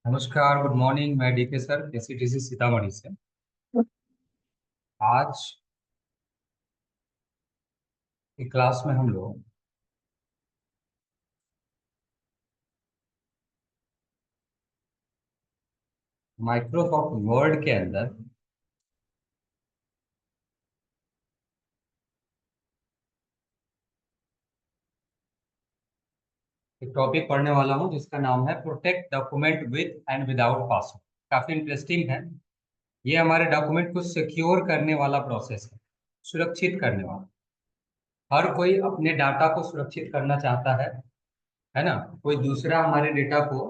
नमस्कार, good morning. मैं DK sir, केसीटीसी Sitamarhi से। आज की क्लास में हम लोग माइक्रोसॉफ्ट वर्ड के अंदर एक टॉपिक पढ़ने वाला हूं जिसका नाम है protect document with and without password. काफी इंटरेस्टिंग है। ये हमारे डॉक्यूमेंट को सिक्योर करने वाला प्रोसेस है, सुरक्षित करने वाला। हर कोई अपने डाटा को सुरक्षित करना चाहता है ना। कोई दूसरा हमारे डेटा को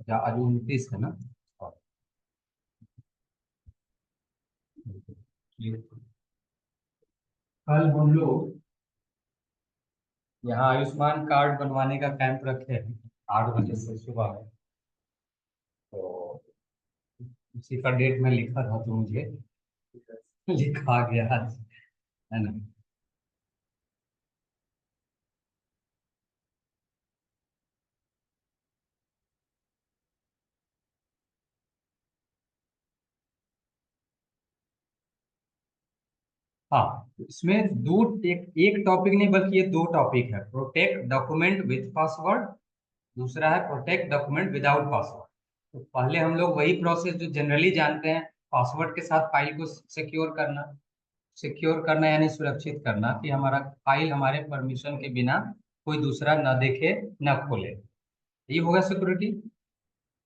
आज 29 है ना। कल हम लोग यहाँ आयुष्मान कार्ड बनवाने का कैंप रखे हैं 8 बजे से सुबह में। तो उसी का डेट में लिखा था तो मुझे लिखा गया आज, है ना। हाँ, इसमें दो एक एक टॉपिक नहीं बल्कि ये दो टॉपिक है। प्रोटेक्ट डॉक्यूमेंट विद पासवर्ड, दूसरा है प्रोटेक्ट डॉक्यूमेंट विदाउट पासवर्ड। तो पहले हम लोग वही प्रोसेस जो जनरली जानते हैं, पासवर्ड के साथ फाइल को सिक्योर करना। सिक्योर करना यानी सुरक्षित करना कि हमारा फाइल हमारे परमिशन के बिना कोई दूसरा न देखे, न खोले। ये होगा सिक्योरिटी।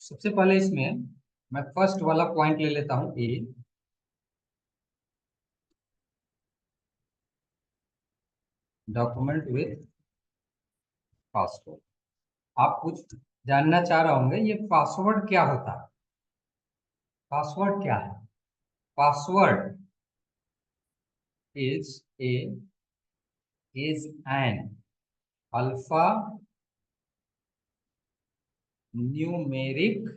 सबसे पहले इसमें मैं फर्स्ट वाला पॉइंट ले लेता हूँ, ए डॉक्यूमेंट विथ पासवर्ड। आप कुछ जानना चाह रहे होंगे ये पासवर्ड क्या होता है। पासवर्ड क्या है? Password is a is an alpha numeric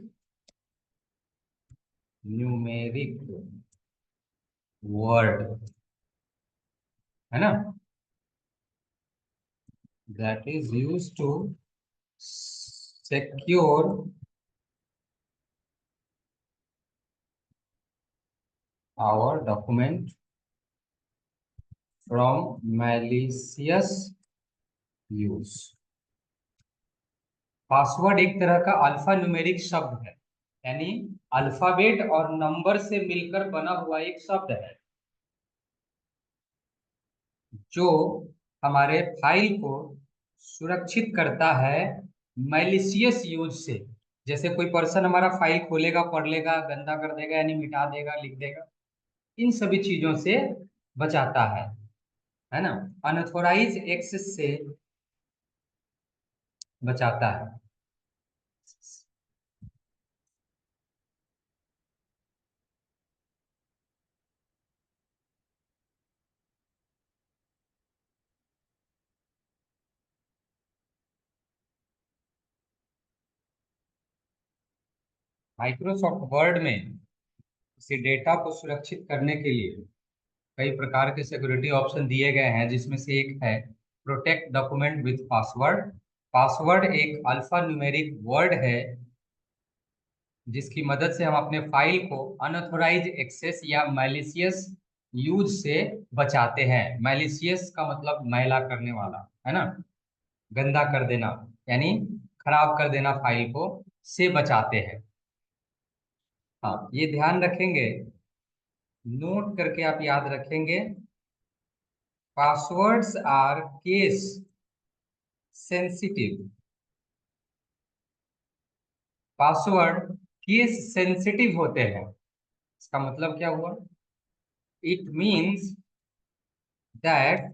numeric word, है ना, that is used to secure our document from malicious use। Password एक तरह का अल्फा न्यूमेरिक शब्द है, यानी अल्फाबेट और नंबर से मिलकर बना हुआ एक शब्द है जो हमारे फाइल को सुरक्षित करता है मैलिशियस यूज से। जैसे कोई पर्सन हमारा फाइल खोलेगा, पढ़ लेगा, गंदा कर देगा यानी मिटा देगा, लिख देगा, इन सभी चीजों से बचाता है ना। अनऑथोराइज एक्सेस से बचाता है। माइक्रोसॉफ्ट वर्ड में किसी डेटा को सुरक्षित करने के लिए कई प्रकार के सिक्योरिटी ऑप्शन दिए गए हैं, जिसमें से एक है protect document with password. Password एक अल्फा न्यूमेरिक वर्ड है जिसकी मदद से हम अपने फाइल को अनऑथोराइज एक्सेस या मैलिशियस यूज से बचाते हैं। मैलिशियस का मतलब मैला करने वाला, है ना, गंदा कर देना, यानी खराब कर देना फाइल को, से बचाते हैं। हाँ, ये ध्यान रखेंगे, नोट करके आप याद रखेंगे। Passwords are case sensitive. Password case sensitive होते हैं। इसका मतलब क्या हुआ? It means that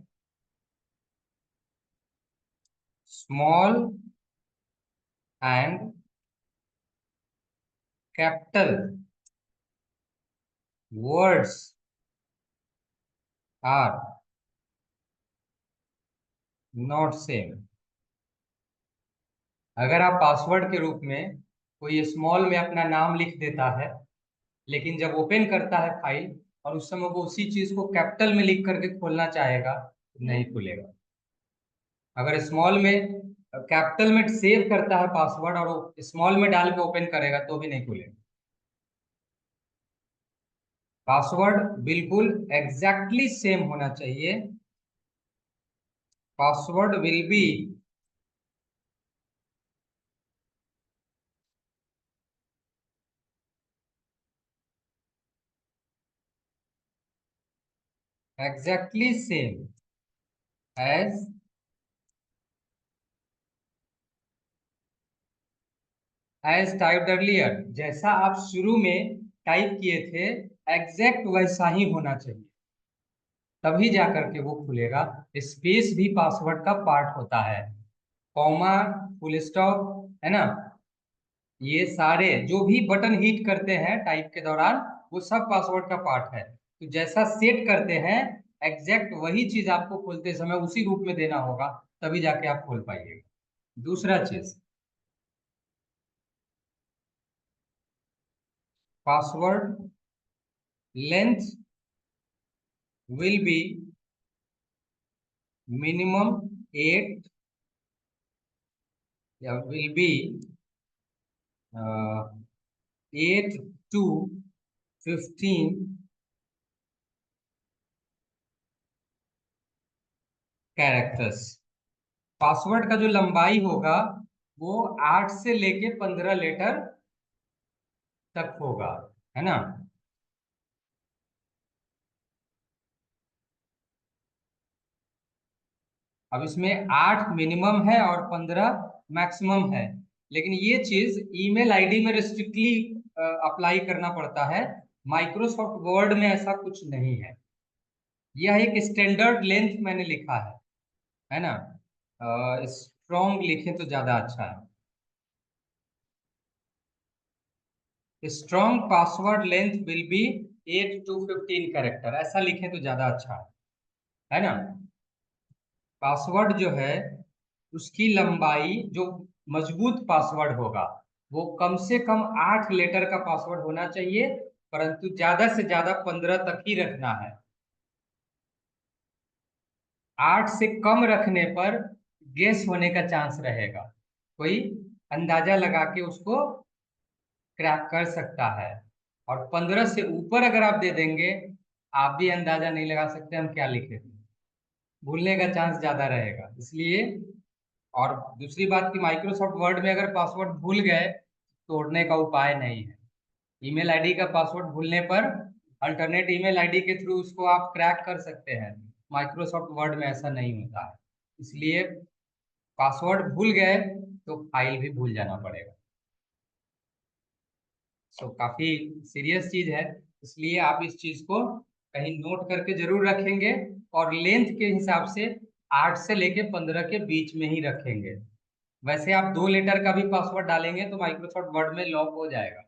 small and capital words are not same. अगर आप पासवर्ड के रूप में कोई स्मॉल में अपना नाम लिख देता है, लेकिन जब ओपन करता है फाइल और उस समय वो उसी चीज को कैपिटल में लिख करके खोलना चाहेगा, तो नहीं खुलेगा। अगर स्मॉल में कैपिटल में सेव करता है पासवर्ड और स्मॉल में डाल के ओपन करेगा तो भी नहीं खुलेगा। पासवर्ड बिल्कुल एग्जैक्टली सेम होना चाहिए। Password will be exactly same as typed earlier. जैसा आप शुरू में टाइप किए थे एग्जैक्ट वैसा ही होना चाहिए, तभी जा करके वो खुलेगा। स्पेस भी पासवर्ड का पार्ट होता है, कॉमा, फुल स्टॉप, है ना, ये सारे जो भी बटन हिट करते हैं टाइप के दौरान वो सब पासवर्ड का पार्ट है। तो जैसा सेट करते हैं एग्जैक्ट वही चीज आपको खोलते समय उसी रूप में देना होगा, तभी जाके आप खोल पाइएगा। दूसरा चीज, password length will be minimum 8 या will be 8 to 15 characters. Password का जो लंबाई होगा वो 8 से लेके 15 लेटर तक होगा, है ना। अब इसमें 8 मिनिमम है और 15 मैक्सिमम है, लेकिन ये चीज ईमेल आईडी में रिस्ट्रिक्टली अप्लाई करना पड़ता है। माइक्रोसॉफ्ट वर्ड में ऐसा कुछ नहीं है। यह एक स्टैंडर्ड लेंथ मैंने लिखा है ना। स्ट्रॉन्ग लिखें तो ज्यादा अच्छा है। Strong password length will be 8 to 15 character, ऐसा लिखें तो ज्यादा अच्छा है ना। पासवर्ड जो है उसकी लंबाई, जो मजबूत पासवर्ड होगा वो कम से कम 8 लेटर का पासवर्ड होना चाहिए, परंतु ज्यादा से ज्यादा 15 तक ही रखना है। 8 से कम रखने पर गेस होने का चांस रहेगा, कोई अंदाजा लगा के उसको क्रैक कर सकता है। और 15 से ऊपर अगर आप दे देंगे, आप भी अंदाजा नहीं लगा सकते हम क्या लिखे थे, भूलने का चांस ज्यादा रहेगा इसलिए। और दूसरी बात कि माइक्रोसॉफ्ट वर्ड में अगर पासवर्ड भूल गए, तोड़ने का उपाय नहीं है। ईमेल आईडी का पासवर्ड भूलने पर अल्टरनेट ईमेल आईडी के थ्रू उसको आप क्रैक कर सकते हैं। माइक्रोसॉफ्ट वर्ड में ऐसा नहीं होता है, इसलिए पासवर्ड भूल गए तो फाइल भी भूल जाना पड़ेगा। सो काफी सीरियस चीज है, इसलिए आप इस चीज को कहीं नोट करके जरूर रखेंगे और लेंथ के हिसाब से 8 से लेके 15 के बीच में ही रखेंगे। वैसे आप 2 लेटर का भी पासवर्ड डालेंगे तो माइक्रोसॉफ्ट वर्ड में लॉक हो जाएगा,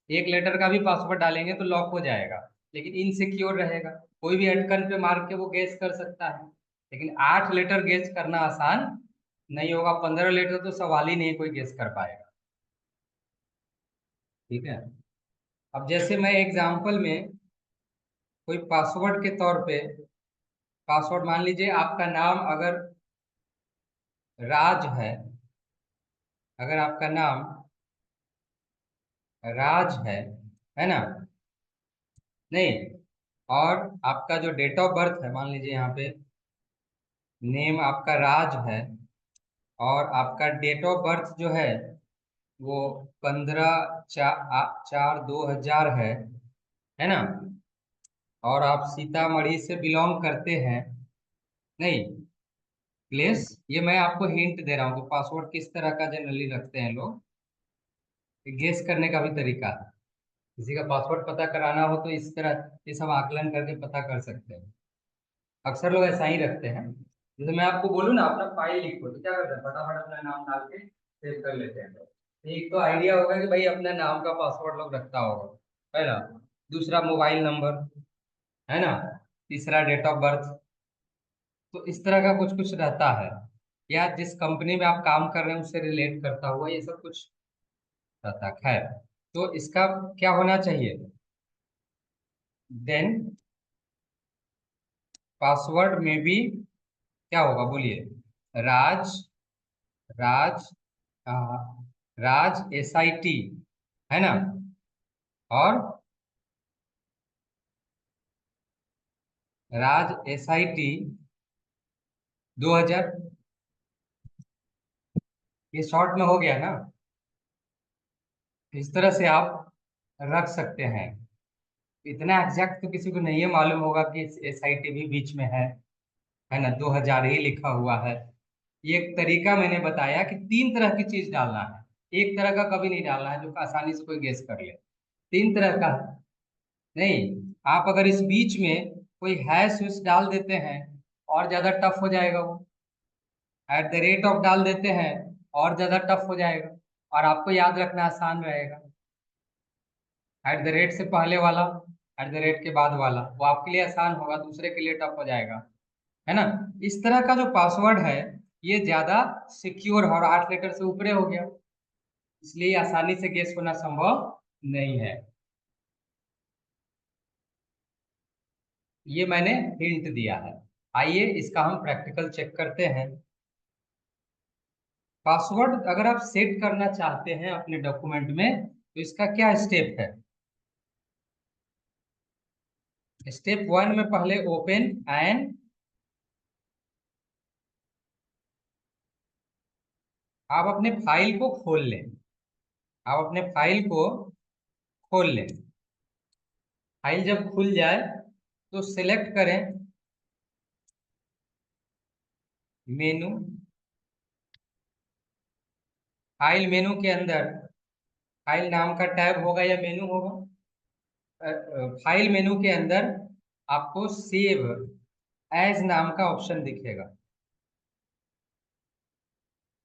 1 लेटर का भी पासवर्ड डालेंगे तो लॉक हो जाएगा, लेकिन इनसिक्योर रहेगा। कोई भी अटकन पे मार के वो गेस कर सकता है, लेकिन 8 लेटर गेस करना आसान नहीं होगा, 15 लेटर तो सवाल ही नहीं कोई गेस कर पाएगा। ठीक है। अब जैसे मैं एग्जाम्पल में कोई पासवर्ड के तौर पे, पासवर्ड मान लीजिए आपका नाम अगर राज अगर आपका नाम राज है ना, नहीं, और आपका जो डेट ऑफ बर्थ है, मान लीजिए यहाँ पे नेम आपका राज है और आपका डेट ऑफ बर्थ जो है वो 15/4/2000 है ना, और आप सीतामढ़ी से बिलोंग करते हैं, नहीं, प्लेस, ये मैं आपको हिंट दे रहा हूँ कि पासवर्ड किस तरह का जनरली रखते हैं लोग, गेस करने का भी तरीका है। किसी का पासवर्ड पता कराना हो तो इस तरह ये सब आकलन करके पता कर सकते हैं। अक्सर लोग ऐसा ही रखते हैं। जैसे मैं आपको बोलूँ ना अपना फाइल लिखो तो क्या करते हैं, फटाफट अपना नाम डाल के सेव कर लेते हैं लोग। तो एक तो आइडिया होगा कि भाई अपने नाम का पासवर्ड लोग रखता होगा, है ना। दूसरा मोबाइल नंबर, है ना। तीसरा डेट ऑफ बर्थ। तो इस तरह का कुछ कुछ रहता है, या जिस कंपनी में आप काम कर रहे हैं उससे रिलेट करता हुआ ये सब कुछ रहता है। खैर, तो इसका क्या होना चाहिए, देन पासवर्ड में भी क्या होगा बोलिए, राज राज, आ, राज SIT है ना, और राज SIT 2000, ये शॉर्ट में हो गया ना। इस तरह से आप रख सकते हैं। इतना एग्जैक्ट तो किसी को नहीं है मालूम होगा कि SIT भी बीच में है ना, 2000 ही लिखा हुआ है। ये एक तरीका मैंने बताया कि तीन तरह की चीज डालना है, एक तरह का कभी नहीं डालना है जो आसानी से कोई गेस कर ले। तीन तरह का नहीं, आप अगर इस बीच में कोई हैश वैश डाल देते हैं और ज्यादा टफ हो जाएगा वो। @ डाल देते हैं और ज्यादा टफ हो जाएगा, और आपको याद रखना आसान रहेगा। से पहले वाला, @ के बाद वाला, वो आपके लिए आसान होगा, दूसरे के लिए टफ हो जाएगा, है ना। इस तरह का जो पासवर्ड है ये ज्यादा सिक्योर है और 8 लेटर से ऊपरे हो गया, इसलिए आसानी से गेस होना संभव नहीं है। ये मैंने हिंट दिया है। आइए इसका हम प्रैक्टिकल चेक करते हैं। पासवर्ड अगर आप सेट करना चाहते हैं अपने डॉक्यूमेंट में तो इसका क्या स्टेप है। स्टेप 1 में पहले ओपन एंड, आप अपने फाइल को खोल लें। आप अपने फाइल को खोल लें। फाइल जब खुल जाए तो सिलेक्ट करें मेनू। फाइल मेनू के अंदर फाइल नाम का टैब होगा या मेनू होगा। फाइल मेनू के अंदर आपको सेव एज नाम का ऑप्शन दिखेगा।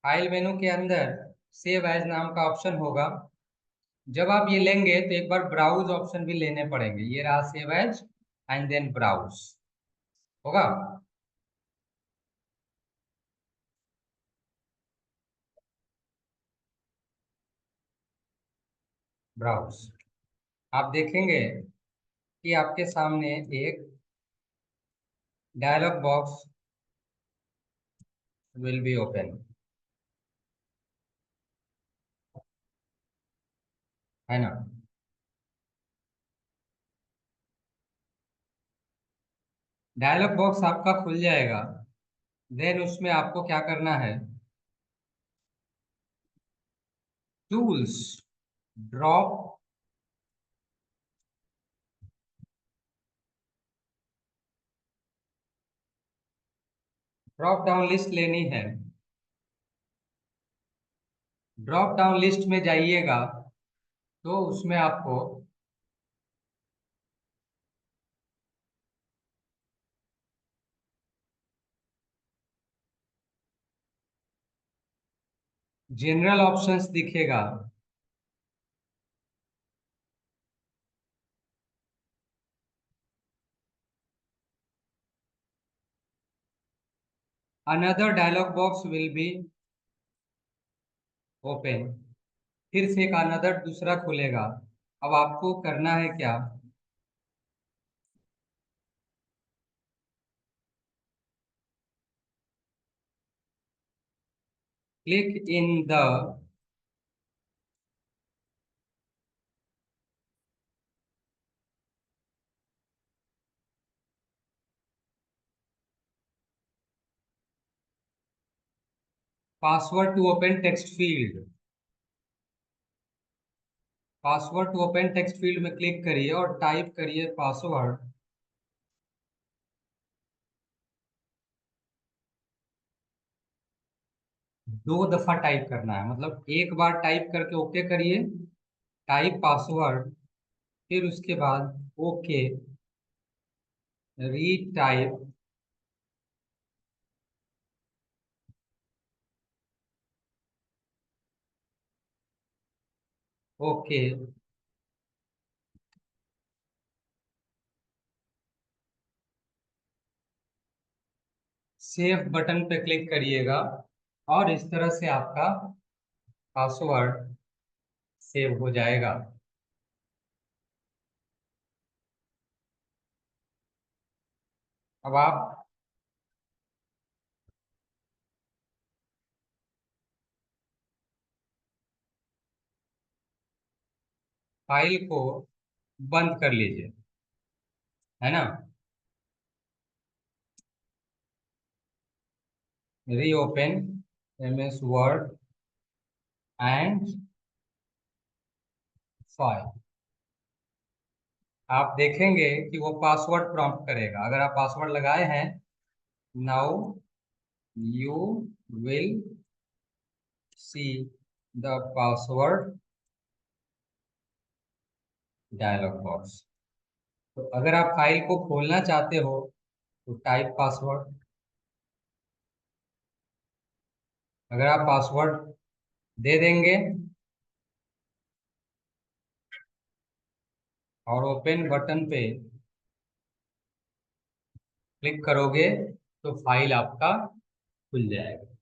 फाइल मेनू के अंदर सेव एज नाम का ऑप्शन होगा। जब आप ये लेंगे तो एक बार ब्राउज ऑप्शन भी लेने पड़ेंगे। ये रहा save as and then browse होगा। ब्राउज, आप देखेंगे कि आपके सामने एक dialog box will be open, है ना। डायलॉग बॉक्स आपका खुल जाएगा। देन उसमें आपको क्या करना है, tools, drop drop down list लेनी है। ड्रॉप डाउन लिस्ट में जाइएगा तो उसमें आपको जनरल ऑप्शंस दिखेगा। Another dialog box will be open, फिर से एक अनदर दूसरा खुलेगा। अब आपको करना है क्या, click in the password to open text field. Password to open text field में क्लिक करिए और टाइप करिए पासवर्ड। 2 दफा टाइप करना है, मतलब एक बार टाइप करके ओके करिए, टाइप पासवर्ड, फिर उसके बाद okay, retype, okay, save button पे क्लिक करिएगा और इस तरह से आपका पासवर्ड सेव हो जाएगा। अब आप फाइल को बंद कर लीजिए, है ना। Reopen MS word and file. आप देखेंगे कि वो पासवर्ड प्रॉम्प्ट करेगा। अगर आप पासवर्ड लगाए हैं, now you will see the password dialog box. तो अगर आप फाइल को खोलना चाहते हो तो टाइप पासवर्ड। अगर आप पासवर्ड दे देंगे और ओपन बटन पे क्लिक करोगे तो फाइल आपका खुल जाएगा।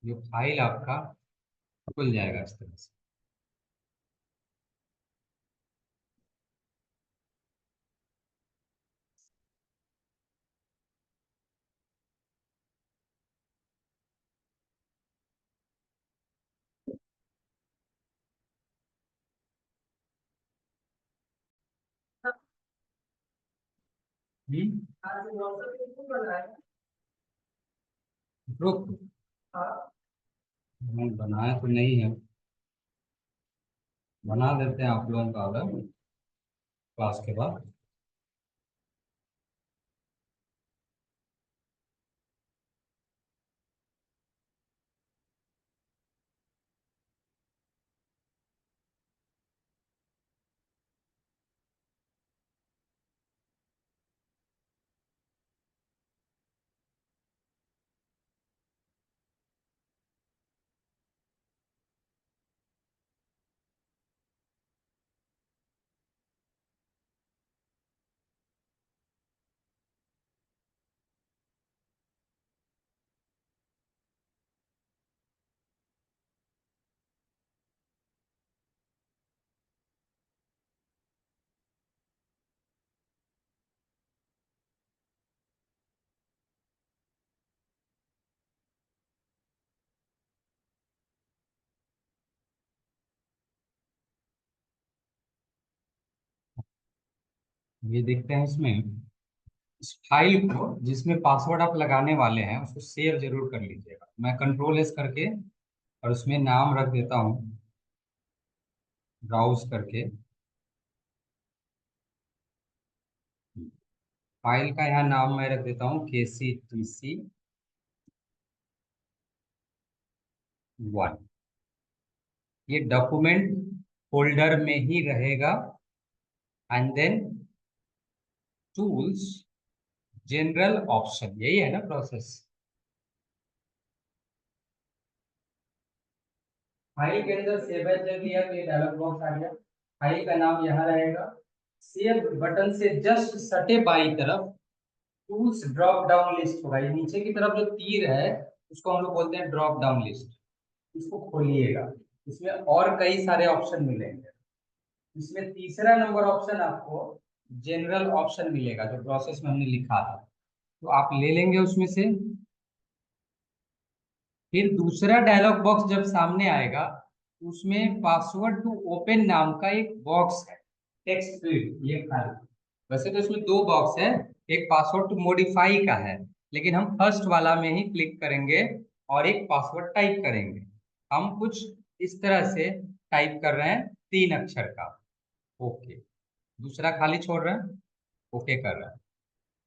ये फाइल आपका खुल जाएगा इस तरह से। ग्रुप बनाया तो नहीं है, बना देते हैं आप लोगों का अलग क्लास के बाद। ये देखते हैं इसमें, इस फाइल को जिसमें पासवर्ड आप लगाने वाले हैं उसको सेव जरूर कर लीजिएगा। मैं कंट्रोल एस करके और उसमें नाम रख देता हूँ, ब्राउज करके। फाइल का यहाँ नाम मैं रख देता हूँ KCTC1। ये डॉक्यूमेंट फोल्डर में ही रहेगा। And then tools, general option, यही है ना प्रोसेस। फाइल के अंदर सेव एज जब लिया तो ये डायलॉग बॉक्स आ गया। फाइल का नाम यहाँ रहेगा। सेव बटन से जस्ट सटे बाई तरफ टूल्स ड्रॉप डाउन लिस्ट होगा। ये नीचे की तरफ जो तीर है उसको हम लोग बोलते हैं ड्रॉप डाउन लिस्ट। इसको खोलिएगा, इसमें और कई सारे ऑप्शन मिलेंगे। इसमें तीसरा नंबर ऑप्शन आपको जनरल ऑप्शन मिलेगा जो प्रोसेस में हमने लिखा था, तो आप ले लेंगे उसमें से। फिर दूसरा डायलॉग बॉक्स जब सामने आएगा उसमें पासवर्ड टू ओपन नाम का एक बॉक्स है, टेक्स्ट फील्ड ये खाली। वैसे तो इसमें दो बॉक्स है, एक पासवर्ड टू मॉडिफाई का है, लेकिन हम फर्स्ट वाला में ही क्लिक करेंगे और एक पासवर्ड टाइप करेंगे। हम कुछ इस तरह से टाइप कर रहे हैं, 3 अक्षर का। ओके, दूसरा खाली छोड़ रहे हैं, ओके कर रहे हैं।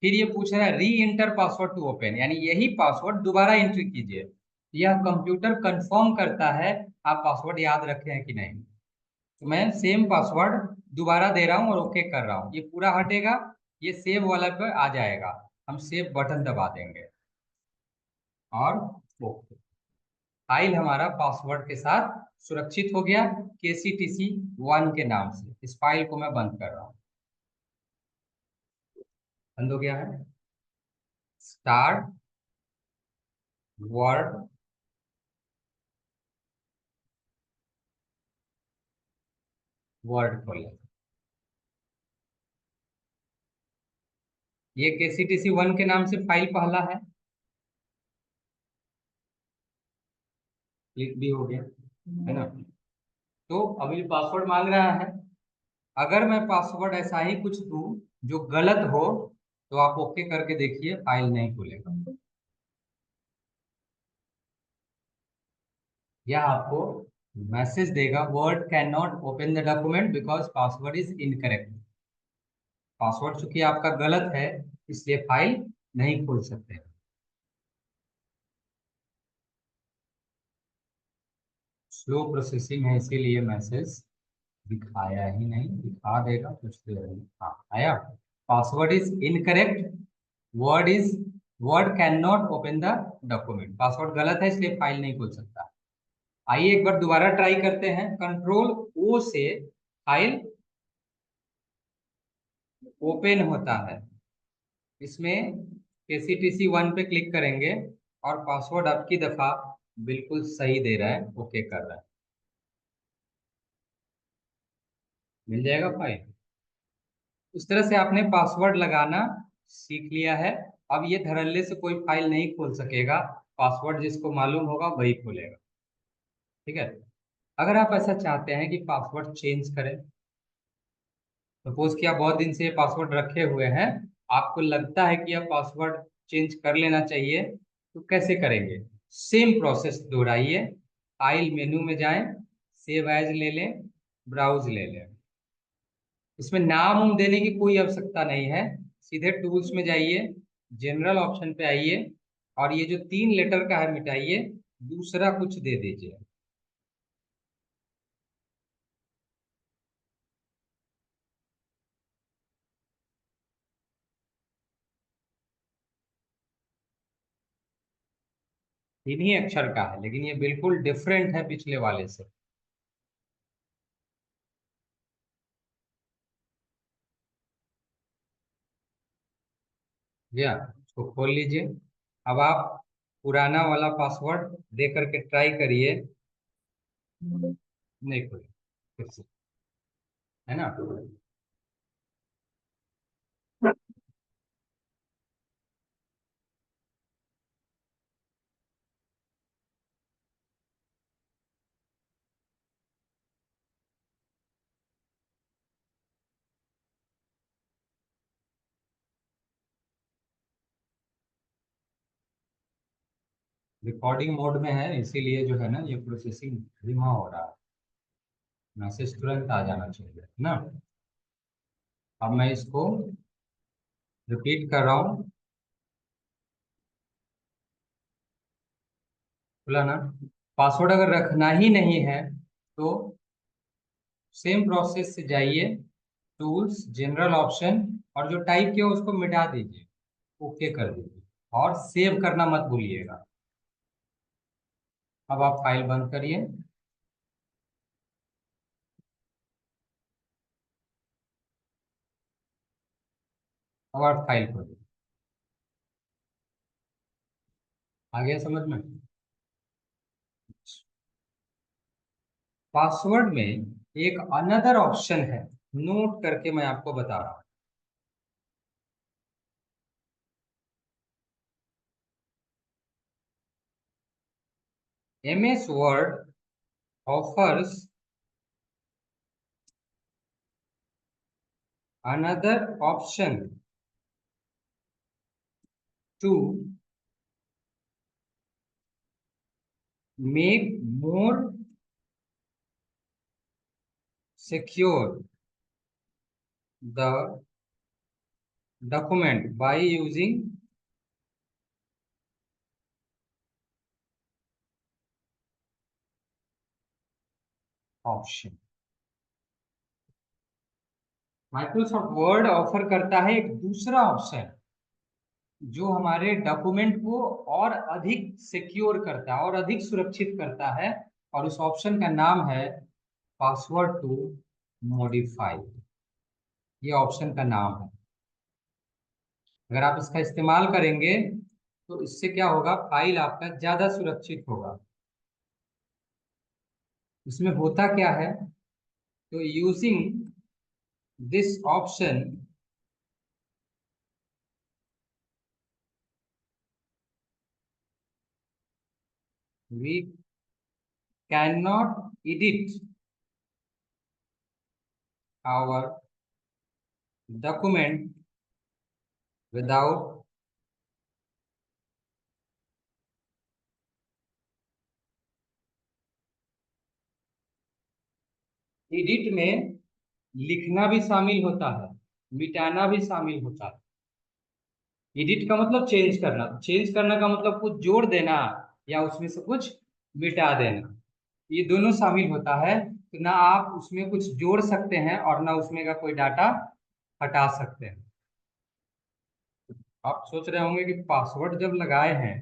फिर ये पूछ रहा है री इंटर पासवर्ड टू ओपन, यानी यही पासवर्ड दोबारा एंट्री कीजिए। यह कंप्यूटर कंफर्म करता है आप पासवर्ड याद रखे हैं कि नहीं। तो मैं सेम पासवर्ड दोबारा दे रहा हूँ और ओके कर रहा हूँ, ये पूरा हटेगा, ये सेव वाला पे आ जाएगा। हम सेव बटन दबा देंगे और ओके। फाइल हमारा पासवर्ड के साथ सुरक्षित हो गया, KCTC1 के नाम से। इस फाइल को मैं बंद कर रहा हूँ, बंद हो गया है। स्टार्ट वर्ड, वर्ड खोलें। ये KCTC1 के नाम से फाइल पहला है। क्लिक भी हो गया, है ना। तो अभी पासवर्ड मांग रहा है। अगर मैं पासवर्ड ऐसा ही कुछ दूं जो गलत हो, तो आप ओके करके देखिए, फाइल नहीं खुलेगा। यह आपको मैसेज देगा, word can not open the document because password is incorrect. Password चूंकि आपका गलत है, इसलिए फाइल नहीं खोल सकते। स्लो प्रोसेसिंग है, इसीलिए मैसेज दिखाया ही नहीं, दिखा देगा कुछ देर में। हाँ, आया। Password is incorrect, word word can not open the document. Password गलत है, इसलिए फाइल नहीं खुल सकता। आइए एक बार दोबारा ट्राई करते हैं। कंट्रोल ओ से फाइल ओपन होता है। इसमें KCTC 1 पे क्लिक करेंगे और पासवर्ड आपकी दफा बिल्कुल सही दे रहा है, ओके कर रहा है, मिल जाएगा फाइल। इस तरह से आपने पासवर्ड लगाना सीख लिया है। अब ये धड़ल्ले से कोई फाइल नहीं खोल सकेगा, पासवर्ड जिसको मालूम होगा वही खोलेगा। ठीक है। अगर आप ऐसा चाहते हैं कि पासवर्ड चेंज करें, सपोज कि आप बहुत दिन से पासवर्ड रखे हुए हैं, आपको लगता है कि आप पासवर्ड चेंज कर लेना चाहिए, तो कैसे करेंगे? सेम प्रोसेस दोहराइए। फाइल मेनू में जाएं, सेव एज ले लें, ब्राउज ले लें। इसमें नाम उम देने की कोई आवश्यकता नहीं है। सीधे टूल्स में जाइए, जनरल ऑप्शन पे आइए, और ये जो 3 लेटर का है मिटाइए, दूसरा कुछ दे दीजिए। इन्हीं अक्षर का है, लेकिन ये बिल्कुल डिफरेंट है पिछले वाले से। या इसको खोल लीजिए। अब आप पुराना वाला पासवर्ड दे करके ट्राई करिए, नहीं खोले फिर से, है ना। रिकॉर्डिंग मोड में है, इसीलिए जो है ना ये प्रोसेसिंग धीमा हो रहा है। मैसेज तुरंत आ जाना चाहिए, है ना। अब मैं इसको रिपीट कर रहा हूँ। बोला ना, पासवर्ड अगर रखना ही नहीं है तो सेम प्रोसेस से जाइए, टूल्स, जनरल ऑप्शन, और जो टाइप किया उसको मिटा दीजिए, ओके कर दीजिए, और सेव करना मत भूलिएगा। अब आप फाइल बंद करिए। अब आप फाइल खोलिए। आ गया समझ में? पासवर्ड में एक अनदर ऑप्शन है, नोट करके मैं आपको बता रहा हूँ। MS word offers another option to make more secure the document by using option. Microsoft word offer करता है एक दूसरा ऑप्शन, जो हमारे डॉक्यूमेंट को और अधिक सिक्योर करता है और अधिक सुरक्षित करता है, और उस ऑप्शन का नाम है पासवर्ड टू मॉडिफाई। ये ऑप्शन का नाम है। अगर आप इसका इस्तेमाल करेंगे तो इससे क्या होगा, फाइल आपका ज्यादा सुरक्षित होगा। इसमें होता क्या है, तो using this option we can not edit our document without edit में लिखना भी शामिल होता है, मिटाना भी शामिल होता है। एडिट का मतलब चेंज करना, चेंज करना का मतलब कुछ जोड़ देना या उसमें से कुछ मिटा देना, ये दोनों शामिल होता है। तो ना आप उसमें कुछ जोड़ सकते हैं और ना उसमें का कोई डाटा हटा सकते हैं। आप सोच रहे होंगे कि पासवर्ड जब लगाए हैं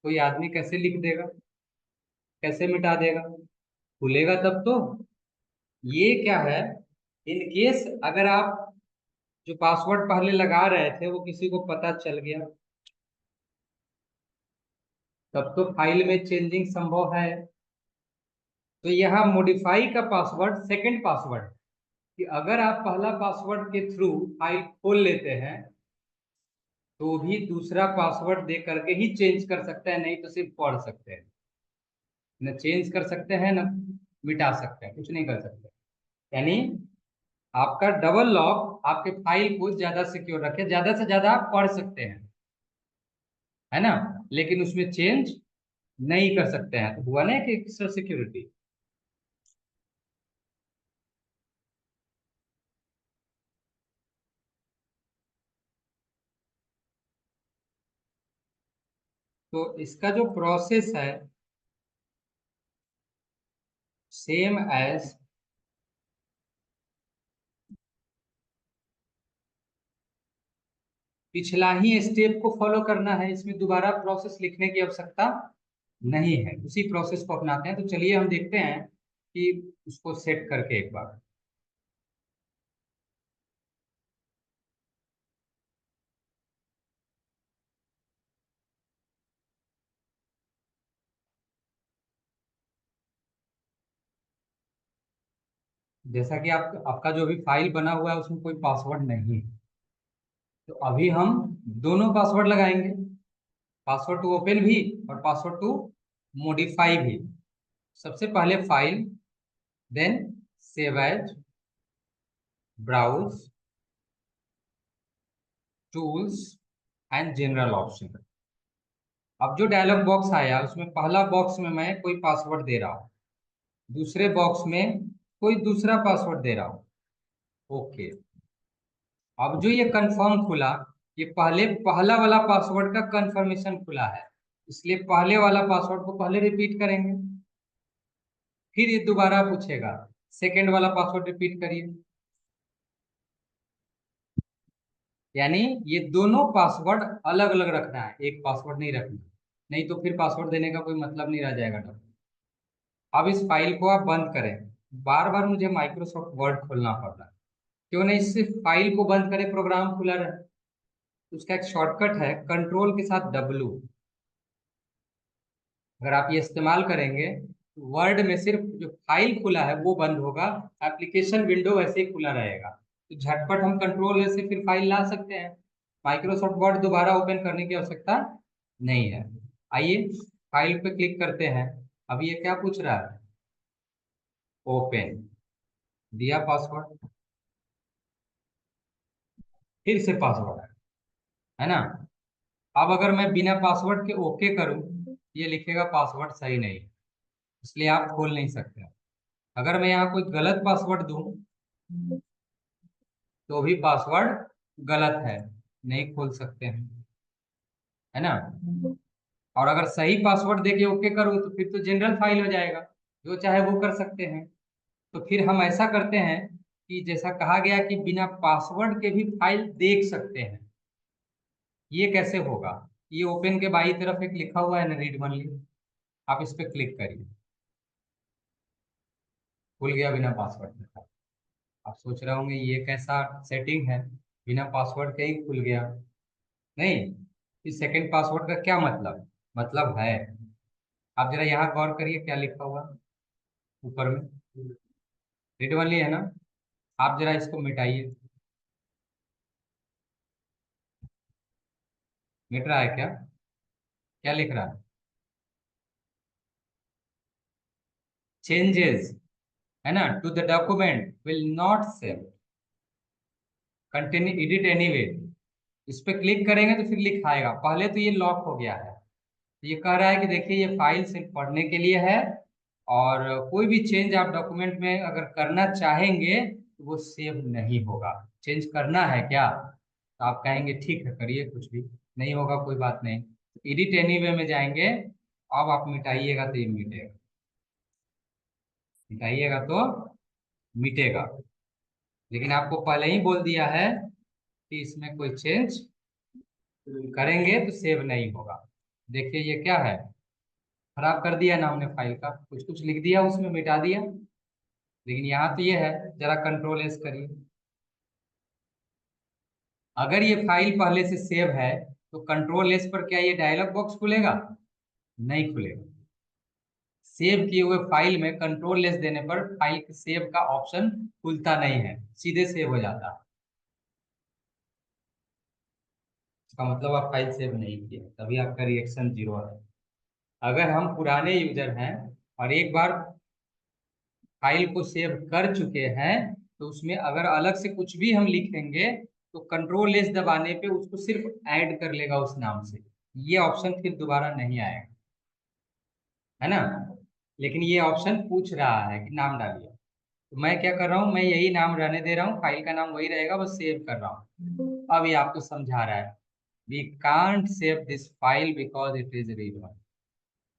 कोई आदमी कैसे लिख देगा, कैसे मिटा देगा, खुलेगा तब तो। ये क्या है, इन केस अगर आप जो पासवर्ड पहले लगा रहे थे वो किसी को पता चल गया, तब तो फाइल में चेंजिंग संभव है। तो यहाँ मॉडिफाई का पासवर्ड सेकंड पासवर्ड, कि अगर आप पहला पासवर्ड के थ्रू फाइल खोल लेते हैं तो भी दूसरा पासवर्ड दे करके ही चेंज कर सकते हैं, नहीं तो सिर्फ पढ़ सकते हैं। न चेंज कर सकते हैं न मिटा सकते हैं, कुछ नहीं कर सकते। यानी आपका डबल लॉक आपके फाइल को ज्यादा सिक्योर रखे, ज्यादा से ज्यादा आप पढ़ सकते हैं, है ना, लेकिन उसमें चेंज नहीं कर सकते हैं। तो हुआ ना कि एक्स्ट्रा सिक्योरिटी। तो इसका जो प्रोसेस है सेम एज पिछला ही स्टेप को फॉलो करना है, इसमें दोबारा प्रोसेस लिखने की आवश्यकता नहीं है, उसी प्रोसेस को अपनाते हैं। तो चलिए हम देखते हैं कि उसको सेट करके एक बार। जैसा कि आपका जो भी फाइल बना हुआ है उसमें कोई पासवर्ड नहीं है, तो अभी हम दोनों पासवर्ड लगाएंगे, पासवर्ड टू ओपन भी और पासवर्ड टू मॉडिफाई भी। सबसे पहले file, then save as, browse, tools and general option. अब जो डायलॉग बॉक्स आया उसमें पहला बॉक्स में मैं कोई पासवर्ड दे रहा हूँ, दूसरे बॉक्स में कोई दूसरा पासवर्ड दे रहा हूँ। ओके, अब जो ये कंफर्म खुला, ये पहले पहला वाला पासवर्ड का कंफर्मेशन खुला है, इसलिए पहले वाला पासवर्ड को पहले रिपीट करेंगे। फिर ये दोबारा पूछेगा, सेकंड वाला पासवर्ड रिपीट करिए। यानी ये दोनों पासवर्ड अलग अलग रखना है, एक पासवर्ड नहीं रखना, नहीं तो फिर पासवर्ड देने का कोई मतलब नहीं रह जाएगा। अब इस फाइल को आप बंद करें। बार बार मुझे माइक्रोसॉफ्ट वर्ड खोलना पड़ रहा है, क्यों नहीं सिर्फ फाइल को बंद करें, प्रोग्राम खुला रहे। उसका एक शॉर्टकट है कंट्रोल के साथ W। अगर आप ये इस्तेमाल करेंगे तो वर्ड में सिर्फ जो फाइल खुला है वो बंद होगा, एप्लीकेशन विंडो वैसे ही खुला रहेगा। तो झटपट हम कंट्रोल से फिर फाइल ला सकते हैं, माइक्रोसॉफ्ट वर्ड दोबारा ओपन करने की आवश्यकता नहीं है। आइए फाइल पे क्लिक करते हैं। अब ये क्या पूछ रहा है, ओपन, दिया पासवर्ड, फिर से पासवर्ड है ना। अब अगर मैं बिना पासवर्ड के ओके करूं, ये लिखेगा पासवर्ड सही नहीं, इसलिए आप खोल नहीं सकते। अगर मैं यहाँ कोई गलत पासवर्ड दूं तो भी पासवर्ड गलत है, नहीं खोल सकते हैं, है ना। और अगर सही पासवर्ड देके ओके करूँ तो फिर तो जनरल फाइल हो जाएगा, जो चाहे वो कर सकते हैं। तो फिर हम ऐसा करते हैं कि जैसा कहा गया कि बिना पासवर्ड के भी फाइल देख सकते हैं। ये कैसे होगा, ये ओपन के बाई तरफ एक लिखा हुआ है ना, रीड ओनली, आप इस पे क्लिक करिए। खुल गया बिना पासवर्ड के। आप सोच रहे होंगे ये कैसा सेटिंग है, बिना पासवर्ड के ही खुल गया। नहीं, इस सेकंड पासवर्ड का क्या मतलब, मतलब है। आप जरा यहाँ गौर करिए क्या लिखा हुआ है ऊपर में, रीड ओनली है ना। आप जरा इसको मिटाइए, मिट रहा है क्या, क्या लिख रहा है। चेंजेस, है ना, to the document will not save, continue edit anyway. इस पे क्लिक करेंगे तो फिर लिखाएगा। पहले तो ये लॉक हो गया है, तो ये कह रहा है कि देखिए ये फाइल सिर्फ पढ़ने के लिए है, और कोई भी चेंज आप डॉक्यूमेंट में अगर करना चाहेंगे तो वो सेव नहीं होगा। चेंज करना है क्या, तो आप कहेंगे ठीक है करिए, कुछ भी नहीं होगा कोई बात नहीं, तो एडिट एनीवे में जाएंगे। अब आप मिटाइएगा तो ये मिटेगा, मिटाइएगा तो मिटेगा। लेकिन आपको पहले ही बोल दिया है कि इसमें कोई चेंज करेंगे तो सेव नहीं होगा। देखिए ये क्या है, खराब कर दिया ना हमने फाइल का, कुछ कुछ लिख दिया उसमें, मिटा दिया। लेकिन यहाँ तो ये है, जरा कंट्रोल एस करिए। अगर ये फाइल पहले से सेव है तो कंट्रोल एस पर क्या ये डायलॉग बॉक्स खुलेगा? नहीं खुलेगा। सेव किए हुए फाइल में कंट्रोल लेस देने पर फाइल के सेव का ऑप्शन खुलता नहीं है, सीधे सेव हो जाता है। इसका मतलब आप फाइल सेव नहीं किए, तभी आपका रिएक्शन जीरो है। अगर हम पुराने यूजर हैं और एक बार फाइल को सेव कर चुके हैं, तो उसमें अगर अलग से कुछ भी हम लिखेंगे तो कंट्रोल एस दबाने पे उसको सिर्फ ऐड कर लेगा उस नाम से, ये ऑप्शन फिर दोबारा नहीं आएगा, है ना। लेकिन ये ऑप्शन पूछ रहा है कि नाम डालिए, तो मैं क्या कर रहा हूँ, मैं यही नाम रहने दे रहा हूँ, फाइल का नाम वही रहेगा, बस सेव कर रहा हूँ। अब ये आपको समझा रहा है, we can't save this file because it is read.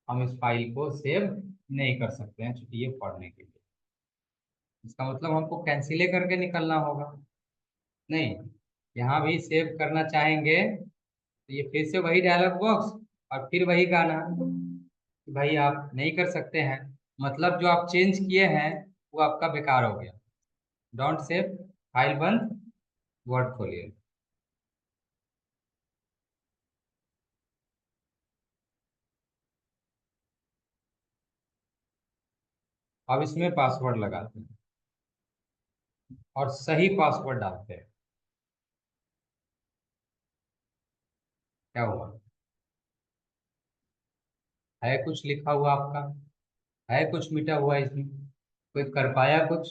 हम इस फाइल को सेव नहीं कर सकते हैं क्योंकि ये पढ़ने के लिए। इसका मतलब हमको कैंसिले करके निकलना होगा। नहीं, यहाँ भी सेव करना चाहेंगे तो ये फिर से वही डायलॉग बॉक्स और फिर वही गाना कि भाई आप नहीं कर सकते हैं, मतलब जो आप चेंज किए हैं वो आपका बेकार हो गया। डोंट सेव, फाइल बंद, वर्ड खोलिए। अब इसमें पासवर्ड लगाते हैं और सही पासवर्ड डालते हैं। क्या हुआ, है कुछ लिखा हुआ आपका, है कुछ मिटा हुआ इसमें, कोई कर पाया कुछ?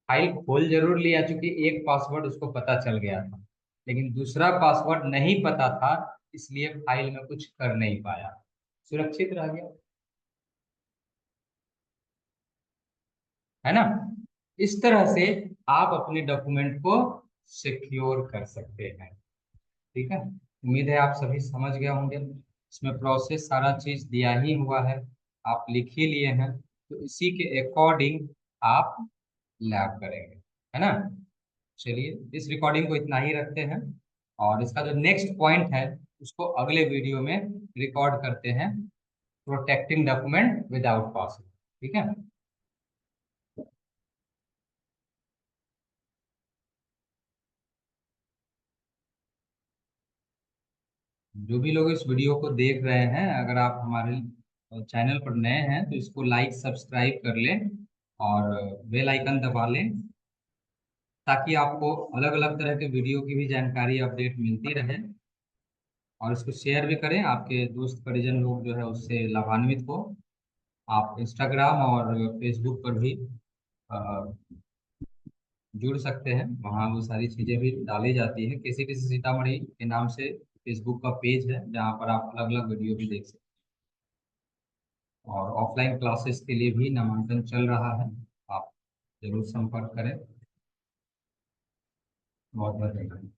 फाइल खोल जरूर लिया क्योंकि एक पासवर्ड उसको पता चल गया था, लेकिन दूसरा पासवर्ड नहीं पता था, इसलिए फाइल में कुछ कर नहीं पाया, सुरक्षित रह गया, है ना। इस तरह से आप अपने डॉक्यूमेंट को सिक्योर कर सकते हैं। ठीक है, उम्मीद है आप सभी समझ गए होंगे। इसमें प्रोसेस सारा चीज दिया ही हुआ है, आप लिख ही लिए हैं, तो इसी के अकॉर्डिंग आप लैब करेंगे, है ना। चलिए इस रिकॉर्डिंग को इतना ही रखते हैं, और इसका जो नेक्स्ट पॉइंट है उसको अगले वीडियो में रिकॉर्ड करते हैं, प्रोटेक्टिंग डॉक्यूमेंट विदाउट पासवर्ड। ठीक है। जो भी लोग इस वीडियो को देख रहे हैं, अगर आप हमारे चैनल पर नए हैं तो इसको लाइक सब्सक्राइब कर लें और बेल आइकन दबा लें, ताकि आपको अलग अलग तरह के वीडियो की भी जानकारी अपडेट मिलती रहे। और इसको शेयर भी करें, आपके दोस्त परिजन लोग जो है उससे लाभान्वित हो। आप इंस्टाग्राम और फेसबुक पर भी अ, जुड़ सकते हैं, वहाँ वो सारी चीज़ें भी डाली जाती है। किसी किसी सीतामढ़ी के नाम से फेसबुक का पेज है जहाँ पर आप अलग अलग वीडियो भी देख सकते हैं। और ऑफलाइन क्लासेस के लिए भी नामांकन चल रहा है, आप जरूर संपर्क करें। बहुत बहुत धन्यवाद।